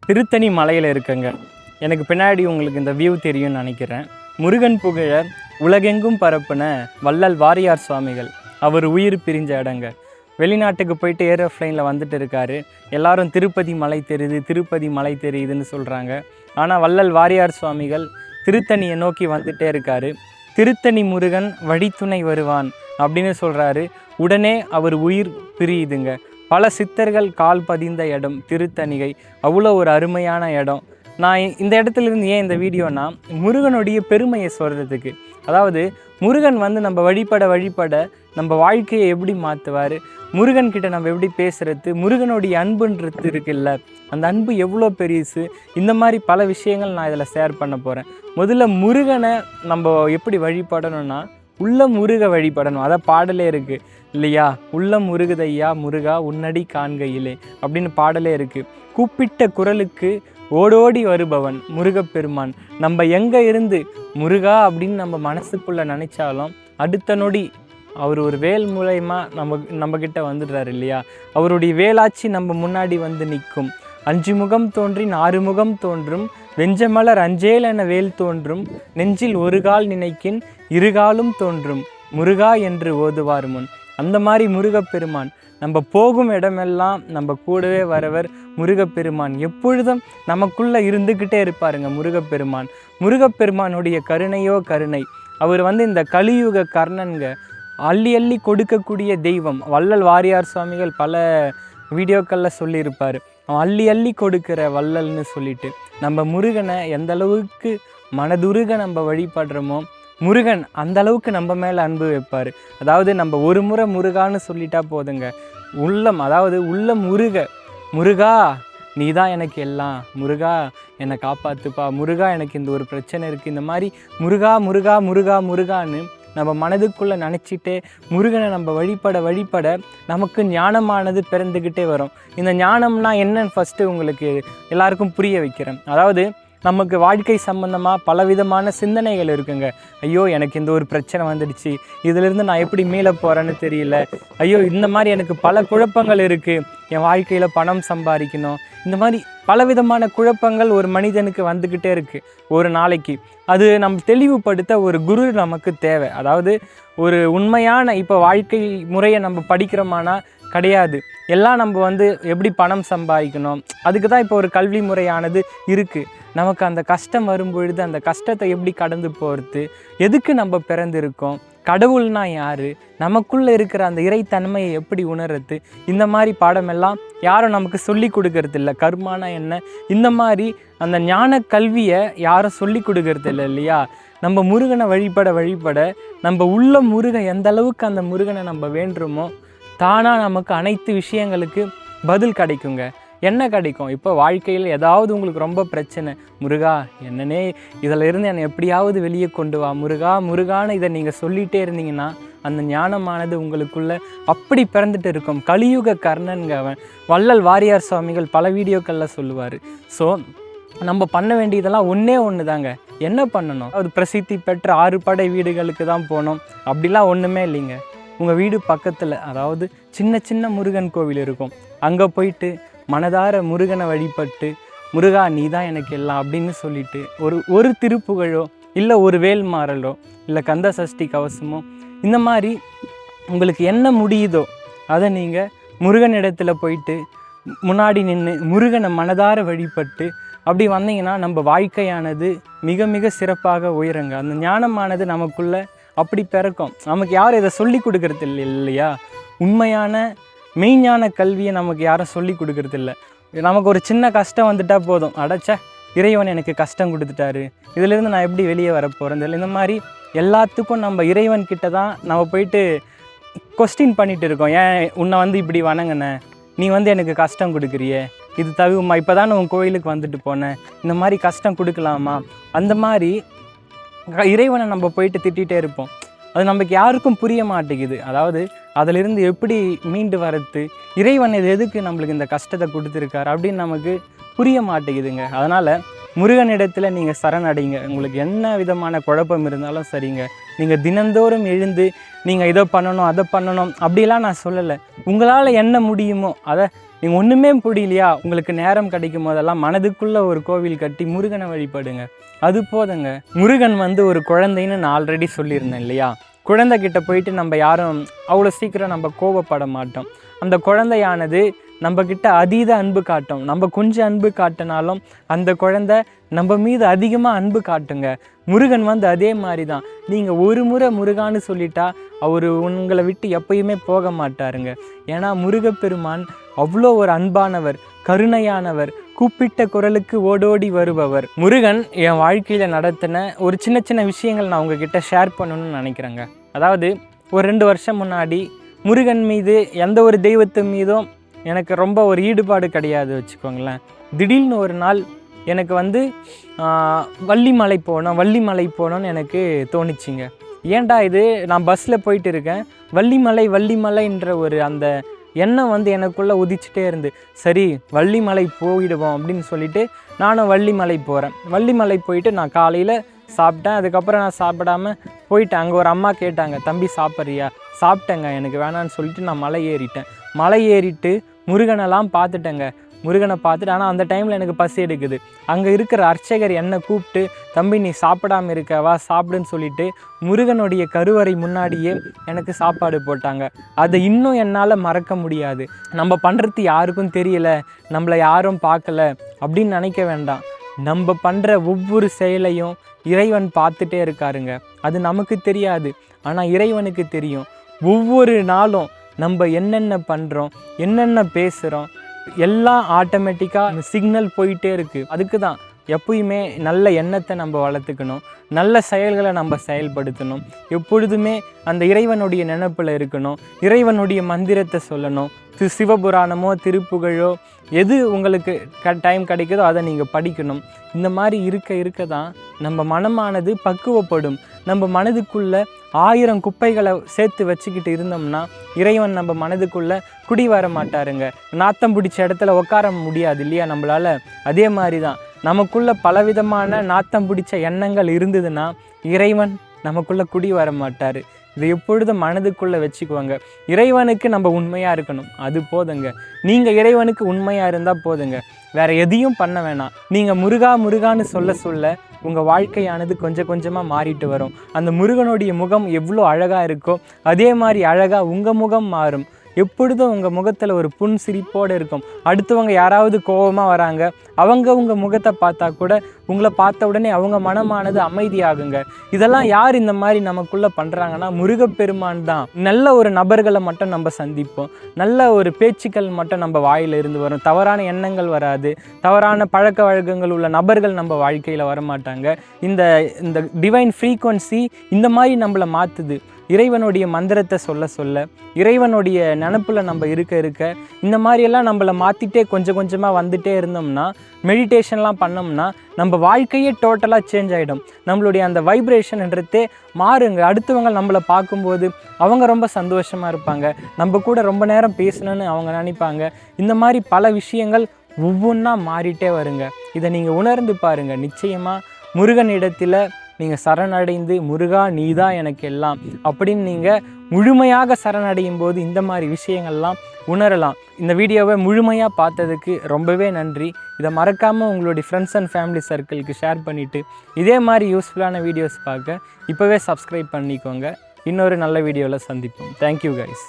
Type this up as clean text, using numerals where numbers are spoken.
திருத்தணி மலையில் இருக்குங்க. எனக்கு பின்னாடி உங்களுக்கு இந்த வியூ தெரியும்னு நினைக்கிறேன். முருகன் புகழ உலகெங்கும் பரப்புன வள்ளல் வாரியார் சுவாமிகள் அவர் உயிர் பிரிஞ்ச இடங்க. வெளிநாட்டுக்கு போயிட்டு ஏரோப்ளைனில் வந்துட்டு இருக்காரு. எல்லாரும் திருப்பதி மலை தெரியுது, திருப்பதி மலை தெரியுதுன்னு சொல்கிறாங்க. ஆனால் வள்ளல் வாரியார் சுவாமிகள் திருத்தணியை நோக்கி வந்துட்டே இருக்காரு. திருத்தணி முருகன் வழித்துணை வருவான் அப்படின்னு சொல்கிறாரு. உடனே அவர் உயிர் பிரியுதுங்க. பல சித்தர்கள் கால் பதிந்த இடம் திருத்தணிகை. அவ்வளோ ஒரு அருமையான இடம். நான் இந்த இடத்துலேருந்து ஏன் இந்த வீடியோனா, முருகனுடைய பெருமையை சொல்கிறதுக்கு. அதாவது முருகன் நம்ம வழிபட நம்ம வாழ்க்கையை எப்படி மாற்றுவார், முருகன்கிட்ட நம்ம எப்படி பேசுகிறது, முருகனுடைய அன்புன்றது இருக்குல்ல, அந்த அன்பு எவ்வளோ பெருசு, இந்த மாதிரி பல விஷயங்கள் நான் இதில் ஷேர் பண்ண போகிறேன். முதல்ல முருகனை நம்ம எப்படி வழிபடணும்னா, உள்ளம் முருக வழிபடணும். அதான் பாடலே இருக்குது இல்லையா? உள்ளம் முருகுதையா முருகா உன்னடி காண்கையிலே அப்படின்னு பாடலே இருக்குது. கூப்பிட்ட குரலுக்கு ஓடோடி வருபவன் முருகப்பெருமான். நம்ம எங்கே இருந்து முருகா அப்படின்னு நம்ம மனசுக்குள்ளே நினச்சாலும் அடுத்த நொடி அவர் ஒரு வேல் மூலயமா நம்மக்கிட்ட வந்துடுறாரு இல்லையா? அவருடைய வேலாட்சி நம்ம முன்னாடி வந்து நிற்கும். 5 முகம் தோன்றின் 6 முகம் தோன்றும், வெஞ்சமலர் அஞ்சேல் என வேல் தோன்றும், நெஞ்சில் ஒரு கால் நினைக்கின் இருகாலும் தோன்றும், முருகா என்று ஓதுவார் முன். அந்த மாதிரி முருகப்பெருமான் நம்ம போகும் இடமெல்லாம் நம்ம கூடவே வரவர் முருகப்பெருமான். எப்பொழுதும் நமக்குள்ளே இருந்துக்கிட்டே இருப்பாருங்க முருகப்பெருமான். முருகப்பெருமானுடைய கருணையோ கருணை. அவர் இந்த கலியுக கர்ணன்க, அள்ளி அள்ளி கொடுக்கக்கூடிய தெய்வம். வள்ளல் வாரியார் சுவாமிகள் பல வீடியோக்களில் சொல்லியிருப்பார், அள்ளி அள்ளி கொடுக்கிற வள்ளல்னு சொல்லிட்டு. நம்ம முருகனை எந்த அளவுக்கு மனதுருக நம்ம வழிபடுறோமோ, முருகன் அந்த அளவுக்கு நம்ம மேலே அன்பு வைப்பார். அதாவது நம்ம ஒரு முறை முருகான்னு சொல்லிட்டா போதுங்க, உள்ளம், அதாவது உள்ளம் முருகா நீ தான் எனக்கு எல்லாம், முருகா என்னை காப்பாற்றுப்பா, முருகா எனக்கு இந்த ஒரு பிரச்சனை இருக்குது, இந்த மாதிரி முருகா முருகா முருகா முருகான்னு நம்ம மனதுக்குள்ளே நினச்சிட்டே முருகனை நம்ம வழிபட நமக்கு ஞானமானது பிறந்துக்கிட்டே வரும். இந்த ஞானம்னா என்னன்னு ஃபஸ்ட்டு உங்களுக்கு எல்லாருக்கும் புரிய வைக்கிறேன். அதாவது நமக்கு வாழ்க்கை சம்மந்தமாக பலவிதமான சிந்தனைகள் இருக்குங்க. ஐயோ எனக்கு இந்த ஒரு பிரச்சனை வந்துடுச்சு, இதிலிருந்து நான் எப்படி மீள போகிறேன்னு தெரியல, ஐயோ இந்த மாதிரி எனக்கு பல குழப்பங்கள் இருக்குது, என் வாழ்க்கையில் பணம் சம்பாதிக்கணும், இந்த மாதிரி பலவிதமான குழப்பங்கள் ஒரு மனிதனுக்கு வந்துக்கிட்டே இருக்குது ஒரு நாளைக்கு. அது நம்ம தெளிவுபடுத்த ஒரு குரு நமக்கு தேவை. அதாவது ஒரு உண்மையான இப்போ வாழ்க்கை முறையை நம்ம படிக்கிறோமானா கிடையாது. எல்லாம் நம்ம எப்படி பணம் சம்பாதிக்கணும், அதுக்கு தான் இப்போ ஒரு கல்வி முறையானது இருக்குது. நமக்கு அந்த கஷ்டம் வரும்பொழுது அந்த கஷ்டத்தை எப்படி கடந்து போகிறது, எதுக்கு நம்ம பிறந்திருக்கோம், கடவுள்னா யார், நமக்குள்ளே இருக்கிற அந்த இறைத்தன்மையை எப்படி உணர்றது, இந்த மாதிரி பாடமெல்லாம் யாரும் நமக்கு சொல்லி கொடுக்கறது இல்லை. கர்மானா என்ன, இந்த மாதிரி அந்த ஞான கல்வியை யாரும் சொல்லி கொடுக்கறது இல்லை இல்லையா? நம்ம முருகனை வழிபட நம்ம உள்ள முருக எந்த அளவுக்கு அந்த முருகனை நம்ம வேண்டுமோ தானாக நமக்கு அனைத்து விஷயங்களுக்கு பதில் கிடைக்குங்க. என்ன கிடைக்கும்? இப்போ வாழ்க்கையில் ஏதாவது உங்களுக்கு ரொம்ப பிரச்சனை, முருகா என்னன்னே இதில் இருந்து என்னை எப்படியாவது வெளியே கொண்டு வா முருகான்னு இதை நீங்கள் சொல்லிகிட்டே இருந்தீங்கன்னா அந்த ஞானமானது உங்களுக்குள்ளே அப்படி பிறந்துட்டு இருக்கும். கலியுக கர்ணன்க அவன். வள்ளல் வாரியார் சுவாமிகள் பல வீடியோக்களில் சொல்லுவார். ஸோ நம்ம பண்ண வேண்டியதெல்லாம் ஒன்று தாங்க. என்ன பண்ணணும்? அது பிரசித்தி பெற்ற 6 படை வீடுகளுக்கு தான் போகணும் அப்படிலாம் ஒன்றுமே இல்லைங்க. உங்கள் வீடு பக்கத்தில் அதாவது சின்ன முருகன் கோவில் இருக்கும், அங்கே போயிட்டு மனதார முருகனை வழிபட்டு, முருகா நீ தான் எனக்கு எல்லாம் அப்படின்னு சொல்லிட்டு ஒரு திருப்புகழோ இல்லை ஒரு வேல் மாறலோ இல்லை கந்த சஷ்டி கவசமோ, இந்த மாதிரி உங்களுக்கு என்ன முடியுதோ அதை நீங்கள் முருகனிடத்தில் போயிட்டு முன்னாடி நின்று முருகனை மனதார வழிபட்டு அப்படி வந்தீங்கன்னா நம்ம வாழ்க்கையானது மிக மிக சிறப்பாக உயருங்க. அந்த ஞானமானது நமக்குள்ளே அப்படி பிறக்கும். நமக்கு யாரும் இதை சொல்லி கொடுக்கறது இல்லையா? உண்மையான மெய்ஞான கல்வியை நமக்கு யாரும் சொல்லி கொடுக்கறது இல்லை. நமக்கு ஒரு சின்ன கஷ்டம் வந்துட்டால் போதும், அடைச்சா இறைவன் எனக்கு கஷ்டம் கொடுத்துட்டாரு, இதிலேருந்து நான் எப்படி வெளியே வரப்போகிறேன், இந்த மாதிரி எல்லாத்துக்கும் நம்ம இறைவன்கிட்ட தான் நம்ம போயிட்டு கொஸ்டின் பண்ணிகிட்டு இருக்கோம். ஏன் உன்னை இப்படி வணங்கின, நீ எனக்கு கஷ்டம் கொடுக்குறியே, இது தகுமா, இப்போ தான் உன் கோயிலுக்கு வந்துட்டு போனேன், இந்த மாதிரி கஷ்டம் கொடுக்கலாமா, அந்த மாதிரி இறைவனை நம்ம போயிட்டு திட்டிகிட்டே இருப்போம். அது நமக்கு யாருக்கும் புரிய மாட்டேங்குது. அதாவது அதிலிருந்து எப்படி மீண்டு வரது, இறைவன் இது எதுக்கு நம்மளுக்கு இந்த கஷ்டத்தை கொடுத்துருக்காரு அப்படின்னு நமக்கு புரிய மாட்டேங்குதுங்க. அதனால் முருகனிடத்தில் நீங்கள் சரணடைங்க. உங்களுக்கு என்ன விதமான குழப்பம் இருந்தாலும் சரிங்க. நீங்கள் தினந்தோறும் எழுந்து நீங்கள் இதை பண்ணணும் அதை பண்ணணும் அப்படிலாம் நான் சொல்லலை. உங்களால் என்ன முடியுமோ அதை நீங்கள் ஒன்றுமே முடியலையா, உங்களுக்கு நேரம் கிடைக்கும் போதெல்லாம் மனதுக்குள்ளே ஒரு கோவில் கட்டி முருகனை வழிபடுங்க. அது போதுங்க. முருகன் ஒரு குழந்தைன்னு நான் ஆல்ரெடி சொல்லியிருந்தேன் இல்லையா? குழந்தைகிட்ட போயிட்டு நம்ம யாரும் அவ்வளோ சீக்கிரம் நம்ம கோபப்பட மாட்டோம். அந்த குழந்தையானது நம்மக்கிட்ட அதீத அன்பு காட்டும். நம்ம கொஞ்சம் அன்பு காட்டினாலும் அந்த குழந்தை நம்ம மீது அதிகமாக அன்பு காட்டுங்க. முருகன் அதே மாதிரி தான். நீங்கள் ஒரு முறை முருகான்னு சொல்லிட்டா அவர் உங்களை விட்டு எப்பயுமே போக மாட்டாருங்க. ஏன்னா முருகப்பெருமான் அவ்வளோ ஒரு அன்பானவர், கருணையானவர், கூப்பிட்ட குரலுக்கு ஓடோடி வருபவர். முருகன் என் வாழ்க்கையில் நடத்தின ஒரு சின்ன சின்ன விஷயங்கள் நான் உங்ககிட்ட ஷேர் பண்ணணும்னு நினைக்கிறேங்க. அதாவது ஒரு 2 வருஷம் முன்னாடி முருகன் மீது எந்த ஒரு தெய்வத்து மீதும் எனக்கு ரொம்ப ஒரு ஈடுபாடு கிடையாது வச்சுக்கோங்களேன். திடீர்னு ஒரு நாள் எனக்கு வள்ளிமலை போகணும்னு எனக்கு தோணிச்சிங்க. ஏன்டா இது, நான் பஸ்ஸில் போயிட்டு இருக்கேன், வள்ளிமலைன்ற ஒரு அந்த எண்ணம் எனக்குள்ளே உதிச்சுட்டே இருந்து, சரி வள்ளிமலை போயிடுவோம் அப்படின்னு சொல்லிட்டு நானும் வள்ளிமலை போகிறேன். வள்ளிமலை போயிட்டு நான் காலையில் சாப்பிட்டேன். அதுக்கப்புறம் நான் சாப்பிடாமல் போயிட்டேன். அங்கே ஒரு அம்மா கேட்டாங்க, தம்பி சாப்பிட்றியா? சாப்பிட்டேங்க, எனக்கு வேணான்னு சொல்லிட்டு நான் மலை ஏறிட்டு முருகனெல்லாம் பார்த்துட்டேங்க. முருகனை பார்த்துட்டு, ஆனால் அந்த டைமில் எனக்கு பசி எடுக்குது. அங்கே இருக்கிற அர்ச்சகர் என்னை கூப்பிட்டு, தம்பி நீ சாப்பிடாமல் இருக்கவா, சாப்பிடுன்னு சொல்லிட்டு முருகனுடைய கருவறை முன்னாடியே எனக்கு சாப்பாடு போட்டாங்க. அதை இன்னும் என்னால் மறக்க முடியாது. நம்ம பண்ணுறது யாருக்கும் தெரியல, நம்மளை யாரும் பார்க்கல அப்படின்னு நினைக்க வேண்டாம். நம்ம பண்ணுற ஒவ்வொரு செயலையும் இறைவன் பார்த்துட்டே இருக்காருங்க. அது நமக்கு தெரியாது, ஆனால் இறைவனுக்கு தெரியும். ஒவ்வொரு நாளும் நம்ம என்னென்ன பண்ணுறோம், என்னென்ன பேசுகிறோம், எல்லாம் ஆட்டோமேட்டிக்காக சிக்னல் போயிட்டே இருக்குது. அதுக்கு தான் எப்பயுமே நல்ல எண்ணத்தை நம்ம வளர்த்துக்கணும், நல்ல செயல்களை நம்ம செயல்படுத்தணும், எப்பொழுதுமே அந்த இறைவனுடைய நினைப்பில் இருக்கணும், இறைவனுடைய மந்திரத்தை சொல்லணும். சிவபுராணமோ திருப்புகழோ எது உங்களுக்கு டைம் கிடைக்குதோ அதை நீங்கள் படிக்கணும். இந்த மாதிரி இருக்க தான் நம்ம மனமானது பக்குவப்படும். நம்ம மனதுக்குள்ளே 1000 குப்பைகளை சேர்த்து வச்சுக்கிட்டு இருந்தோம்னா இறைவன் நம்ம மனதுக்குள்ளே குடி வர மாட்டாருங்க. நாத்தம் பிடிச்ச இடத்துல உட்கார முடியாது இல்லையா நம்மளால்? அதே மாதிரி தான் நமக்குள்ளே பலவிதமான நாத்தம் பிடிச்ச எண்ணங்கள் இருந்ததுன்னா இறைவன் நமக்குள்ளே குடி வர மாட்டார். இதை எப்பொழுதும் மனதுக்குள்ளே வச்சுக்குவாங்க. இறைவனுக்கு நம்ம உண்மையாக இருக்கணும், அது போதுங்க. நீங்கள் இறைவனுக்கு உண்மையாக இருந்தால் போதுங்க, வேறு எதையும் பண்ண வேணாம். நீங்கள் முருகான்னு சொல்ல உங்கள் வாழ்க்கையானது கொஞ்சம் கொஞ்சமாக மாறிட்டு வரும். அந்த முருகனுடைய முகம் எவ்வளோ அழகாக இருக்கோ அதே மாதிரி அழகாக உங்கள் முகம் மாறும். எப்பொழுதும் உங்கள் முகத்தில் ஒரு புன் சிரிப்போடு இருக்கும். அடுத்தவங்க யாராவது கோபமாக வராங்க, அவங்க உங்கள் முகத்தை பார்த்தா கூட உங்களை பார்த்த உடனே அவங்க மனமானது அமைதியாகுங்க. இதெல்லாம் யார் இந்த மாதிரி நமக்குள்ளே பண்ணுறாங்கன்னா முருகப்பெருமான் தான். நல்ல ஒரு நபர்களை மட்டும் நம்ம சந்திப்போம், நல்ல ஒரு பேச்சுக்கள் மட்டும் நம்ம வாயில் இருந்து வரும், தவறான எண்ணங்கள் வராது, தவறான பழக்க வழக்கங்கள் உள்ள நபர்கள் நம்ம வாழ்க்கையில் வரமாட்டாங்க. இந்த டிவைன் ஃப்ரீக்வன்சி இந்த மாதிரி நம்மளை மாற்றுது. இறைவனுடைய மந்திரத்தை சொல்ல இறைவனுடைய நினப்பில் நம்ம இருக்க இந்த மாதிரியெல்லாம் நம்மளை மாற்றிட்டே கொஞ்சம் கொஞ்சமாக வந்துட்டே இருந்தோம்னா, மெடிடேஷன்லாம் பண்ணோம்னா நம்ம வாழ்க்கையே டோட்டலாக சேஞ்ச் ஆகிடும். நம்மளுடைய அந்த வைப்ரேஷன்ன்றதே மாறுங்க. அடுத்தவங்க நம்மளை பார்க்கும்போது அவங்க ரொம்ப சந்தோஷமாக இருப்பாங்க, நம்ம கூட ரொம்ப நேரம் பேசணுன்னு அவங்க நினைப்பாங்க. இந்த மாதிரி பல விஷயங்கள் ஒவ்வொன்றா மாறிட்டே வருங்க. இதை நீங்கள் உணர்ந்து பாருங்கள். நிச்சயமாக முருகனிடத்தில் நீங்கள் சரணடைந்து, முருகா நீதான் எனக்கு எல்லாம் அப்படின்னு நீங்கள் முழுமையாக சரணடையும் போது இந்த மாதிரி விஷயங்கள்லாம் உணரலாம். இந்த வீடியோவை முழுமையாக பார்த்ததுக்கு ரொம்பவே நன்றி. இதை மறக்காமல் உங்களுடைய ஃப்ரெண்ட்ஸ் அண்ட் ஃபேமிலி சர்க்கிளுக்கு ஷேர் பண்ணிவிட்டு இதே மாதிரி யூஸ்ஃபுல்லான வீடியோஸ் பார்க்க இப்போவே சப்ஸ்கிரைப் பண்ணிக்கோங்க. இன்னொரு நல்ல வீடியோவில் சந்திப்போம். Thank you guys.